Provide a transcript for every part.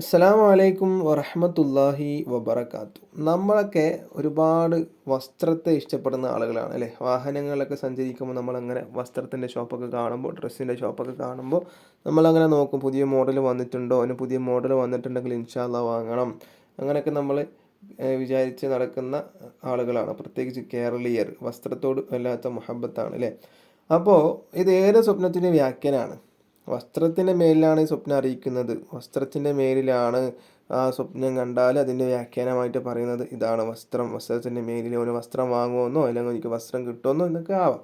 അസ്സലാമു അലൈക്കും വറഹ്മത്തുള്ളാഹി വബറകാത്തു. നമ്മളൊക്കെ ഒരുപാട് വസ്ത്രത്തെ ഇഷ്ടപ്പെടുന്ന ആളുകളാണ് അല്ലേ? വാഹനങ്ങളിലൊക്കെ സഞ്ചരിക്കുമ്പോൾ നമ്മളങ്ങനെ വസ്ത്രത്തിൻ്റെ ഷോപ്പൊക്കെ കാണുമ്പോൾ, ഡ്രസ്സിൻ്റെ ഷോപ്പൊക്കെ കാണുമ്പോൾ നമ്മളങ്ങനെ നോക്കും. പുതിയ മോഡൽ വന്നിട്ടുണ്ടോ? അതിന് പുതിയ മോഡൽ വന്നിട്ടുണ്ടെങ്കിൽ ഇൻഷാ അല്ലാഹ് വാങ്ങണം. അങ്ങനെയൊക്കെ നമ്മൾ വിചാരിച്ച് നടക്കുന്ന ആളുകളാണ്. പ്രത്യേകിച്ച് കേരളീയർ. വസ്ത്രത്തോട് വല്ലാത്ത മുഹബ്ബത്താണ് അല്ലേ? അപ്പോൾ ഇത് ഏത് സ്വപ്നത്തിൻ്റെ വ്യാഖ്യാനമാണ്? വസ്ത്രത്തിൻ്റെ മേലിലാണ് ഈ സ്വപ്നം അറിയിക്കുന്നത്. വസ്ത്രത്തിൻ്റെ മേലിലാണ് ആ സ്വപ്നം കണ്ടാൽ അതിൻ്റെ വ്യാഖ്യാനമായിട്ട് പറയുന്നത് ഇതാണ് വസ്ത്രം. വസ്ത്രത്തിൻ്റെ മേലിൽ ഒരു വസ്ത്രം വാങ്ങുമെന്നോ അല്ലെങ്കിൽ എനിക്ക് വസ്ത്രം കിട്ടുമെന്നോ എന്നൊക്കെ ആവാം.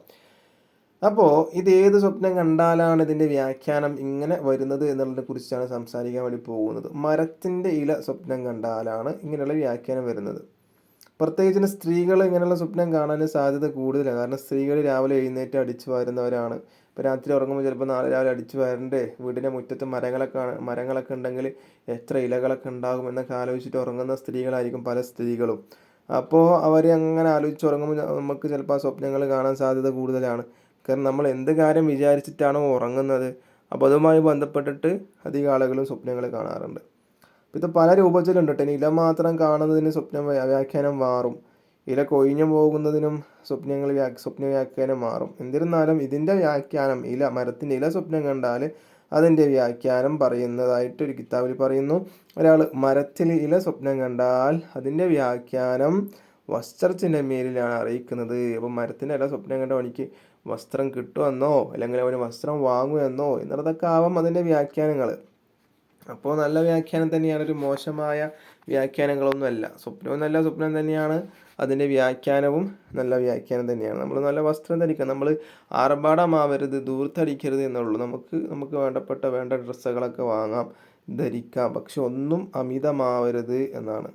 അപ്പോൾ ഇത് ഏത് സ്വപ്നം കണ്ടാലാണ് ഇതിൻ്റെ വ്യാഖ്യാനം ഇങ്ങനെ വരുന്നത് എന്നുള്ളതിനെ കുറിച്ചാണ് സംസാരിക്കാൻ വേണ്ടി പോകുന്നത്. മരത്തിൻ്റെ ഇല സ്വപ്നം കണ്ടാലാണ് ഇങ്ങനെയുള്ള വ്യാഖ്യാനം വരുന്നത്. പ്രത്യേകിച്ച് സ്ത്രീകൾ ഇങ്ങനെയുള്ള സ്വപ്നം കാണാൻ സാധ്യത കൂടുതലാണ്. കാരണം സ്ത്രീകൾ രാവിലെ എഴുന്നേറ്റ് അടിച്ചു വാരുന്നവരാണ്. ഇപ്പോൾ രാത്രി ഉറങ്ങുമ്പോൾ ചിലപ്പോൾ നാളെ രാവിലെ അടിച്ചു വാരണ്ടേ, വീടിൻ്റെ മുറ്റത്ത് മരങ്ങളൊക്കെ ഉണ്ടെങ്കിൽ എത്ര ഇലകളൊക്കെ ഉണ്ടാകും എന്നൊക്കെ ആലോചിച്ചിട്ട് ഉറങ്ങുന്ന സ്ത്രീകളായിരിക്കും പല സ്ത്രീകളും. അപ്പോൾ അവർ അങ്ങനെ ആലോചിച്ച് ഉറങ്ങുമ്പോൾ നമുക്ക് ചിലപ്പോൾ ആ സ്വപ്നങ്ങൾ കാണാൻ സാധ്യത കൂടുതലാണ്. കാരണം നമ്മൾ എന്ത് കാര്യം വിചാരിച്ചിട്ടാണോ ഉറങ്ങുന്നത്, അപ്പോൾ അതുമായി ബന്ധപ്പെട്ടിട്ട് അധികം ആളുകളും സ്വപ്നങ്ങൾ കാണാറുണ്ട്. ഇത് പല രൂപത്തിലുണ്ട് കേട്ടോ. ഇല മാത്രം കാണുന്നതിന് വ്യാഖ്യാനം മാറും. ഇല കൊഴിഞ്ഞു പോകുന്നതിനും സ്വപ്ന വ്യാഖ്യാനം മാറും. എന്നിരുന്നാലും ഇതിൻ്റെ വ്യാഖ്യാനം മരത്തിൻ്റെ ഇല സ്വപ്നം കണ്ടാൽ അതിൻ്റെ വ്യാഖ്യാനം പറയുന്നതായിട്ട് ഒരു കിതാബിൽ പറയുന്നു. ഒരാൾ മരത്തിൽ ഇല സ്വപ്നം കണ്ടാൽ അതിൻ്റെ വ്യാഖ്യാനം വസ്ത്രത്തിൻ്റെ മേലിലാണ് അറിയിക്കുന്നത്. അപ്പം മരത്തിൻ്റെ ഇല സ്വപ്നം കണ്ട എനിക്ക് വസ്ത്രം കിട്ടുമെന്നോ അല്ലെങ്കിൽ അവന് വസ്ത്രം വാങ്ങുമെന്നോ എന്നുള്ളതൊക്കെ ആവാം അതിൻ്റെ വ്യാഖ്യാനങ്ങൾ. അപ്പോൾ നല്ല വ്യാഖ്യാനം തന്നെയാണ്, ഒരു മോശമായ വ്യാഖ്യാനങ്ങളൊന്നുമല്ല. സ്വപ്നവും നല്ല സ്വപ്നം തന്നെയാണ്, അതിൻ്റെ വ്യാഖ്യാനവും നല്ല വ്യാഖ്യാനം തന്നെയാണ്. നമ്മൾ നല്ല വസ്ത്രം ധരിക്കണം, നമ്മൾ ആർഭാടമാവരുത്, ദൂർത്തടിക്കരുത് എന്നുള്ളൂ. നമുക്ക് വേണ്ട ഡ്രസ്സുകളൊക്കെ വാങ്ങാം, ധരിക്കാം, പക്ഷെ ഒന്നും അമിതമാവരുത് എന്നാണ്.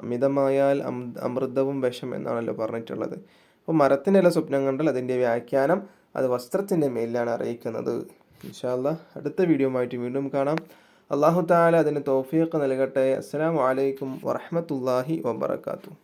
അമിതമായാൽ അമൃതവും വിഷം എന്നാണല്ലോ പറഞ്ഞിട്ടുള്ളത്. അപ്പോൾ മരത്തിൻ്റെ ഇല സ്വപ്നം കണ്ടാൽ അതിൻ്റെ വ്യാഖ്യാനം അത് വസ്ത്രത്തിൻ്റെ മേലിലാണ് അറിയിക്കുന്നത്. ഇൻഷാ അല്ലാഹ് അടുത്ത വീഡിയോ ആയിട്ട് വീണ്ടും കാണാം. അല്ലാഹു തആല അതിന് തൗഫീഖ് നൽകട്ടെ. അസ്സലാമു അലൈക്കും വറഹ്മത്തുള്ളാഹി വബറകാതുഹു.